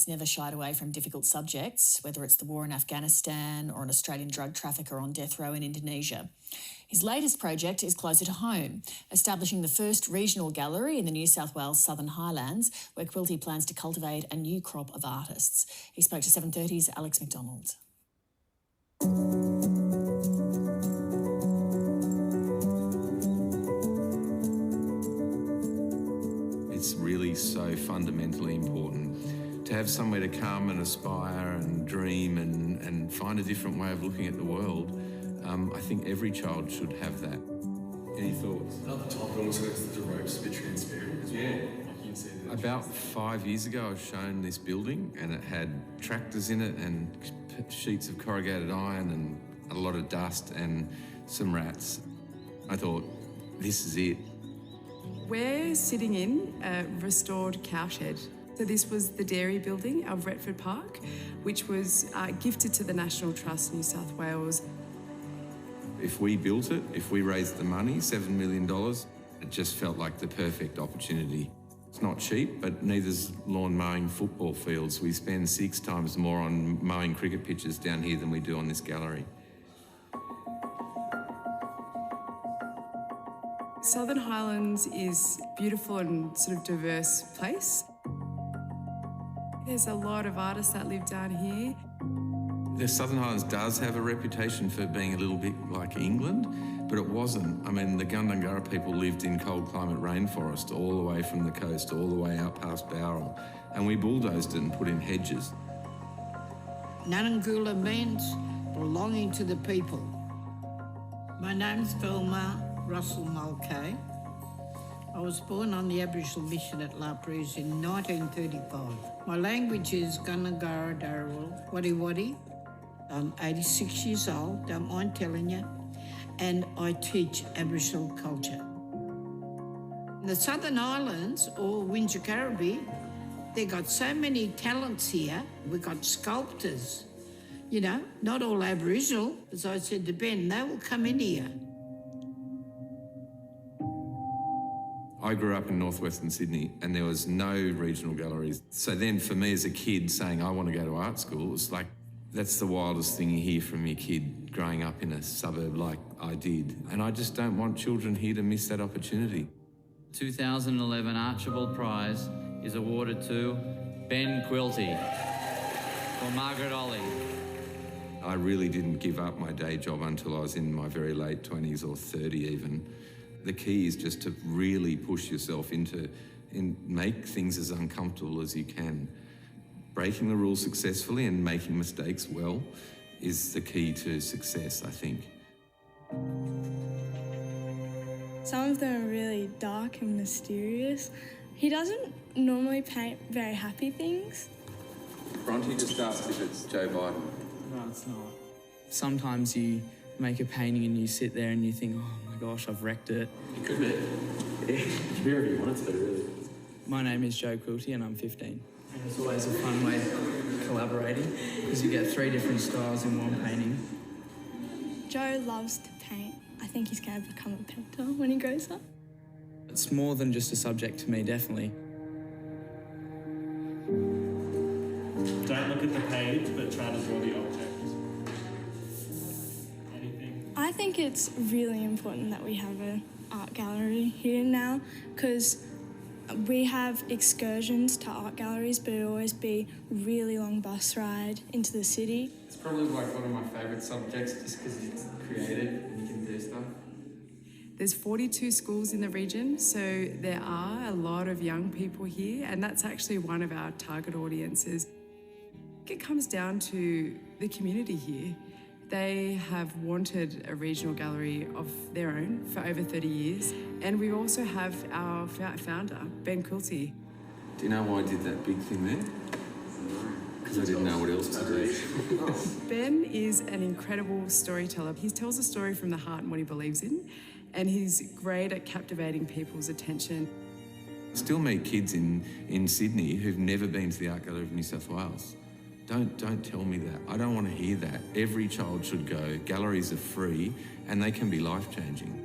has never shied away from difficult subjects, whether it's the war in Afghanistan or an Australian drug trafficker on death row in Indonesia. His latest project is closer to home, establishing the first regional gallery in the New South Wales Southern Highlands, where Quilty plans to cultivate a new crop of artists. He spoke to 730's Alex McDonald. It's really so fundamentally important to have somewhere to come and aspire and dream and find a different way of looking at the world. I think every child should have that. Any thoughts? At the top, it almost looks like the rope's a bit transparent as well. Like you can see that. About 5 years ago, I was shown this building and it had tractors in it and sheets of corrugated iron and a lot of dust and some rats. I thought, this is it. We're sitting in a restored cowshed. So this was the dairy building of Retford Park, which was gifted to the National Trust New South Wales. If we built it, if we raised the money, $7 million, it just felt like the perfect opportunity. It's not cheap, but neither's lawn mowing football fields. We spend 6 times more on mowing cricket pitches down here than we do on this gallery. Southern Highlands is a beautiful and sort of diverse place. There's a lot of artists that live down here. The Southern Highlands does have a reputation for being a little bit like England, but it wasn't. I mean, the Ngununggula people lived in cold climate rainforest all the way from the coast, all the way out past Bowral, and we bulldozed it and put in hedges. Ngununggula means belonging to the people. My name's Velma Russell Mulcahy. I was born on the Aboriginal mission at La Perouse in 1935. My language is Ngununggula Darawal, Wadi Wadi. I'm 86 years old, don't mind telling you, and I teach Aboriginal culture. In the Southern Islands, or Wingecarriby, they've got so many talents here. We've got sculptors, you know, not all Aboriginal. As I said to Ben, they will come in here. I grew up in northwestern Sydney and there was no regional galleries. So then for me as a kid saying I want to go to art school, it's like, that's the wildest thing you hear from your kid growing up in a suburb like I did. And I just don't want children here to miss that opportunity. 2011 Archibald Prize is awarded to Ben Quilty for Margaret Ollie. I really didn't give up my day job until I was in my very late 20s or 30 even. The key is just to really push yourself and make things as uncomfortable as you can. Breaking the rules successfully and making mistakes well is the key to success, I think. Some of them are really dark and mysterious. He doesn't normally paint very happy things. Bronte just asked if it's Joe Biden. No, it's not. Sometimes you make a painting and you sit there and you think, oh my gosh, I've wrecked it. It could be. Yeah, it could be wherever you want it to, really. My name is Joe Quilty and I'm 15. And it's always a fun way of collaborating because you get 3 different styles in one painting. Joe loves to paint. I think he's going to become a painter when he grows up. It's more than just a subject to me, definitely. Don't look at the page, but try to draw the object. Anything? I think it's really important that we have an art gallery here now because we have excursions to art galleries, but it'll always be a really long bus ride into the city. It's probably like one of my favourite subjects just because it's creative and you can do stuff. There's 42 schools in the region, so there are a lot of young people here, and that's actually one of our target audiences. It comes down to the community here. They have wanted a regional gallery of their own for over 30 years, and we also have our founder, Ben Quilty. Do you know why I did that big thing there? Because I didn't know what else to do. Ben is an incredible storyteller. He tells a story from the heart and what he believes in, and he's great at captivating people's attention. I still meet kids in Sydney who've never been to the Art Gallery of New South Wales. Don't tell me that. I don't want to hear that. Every child should go. Galleries are free and they can be life-changing.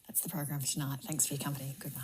That's the program for tonight. Thanks for your company. Good night.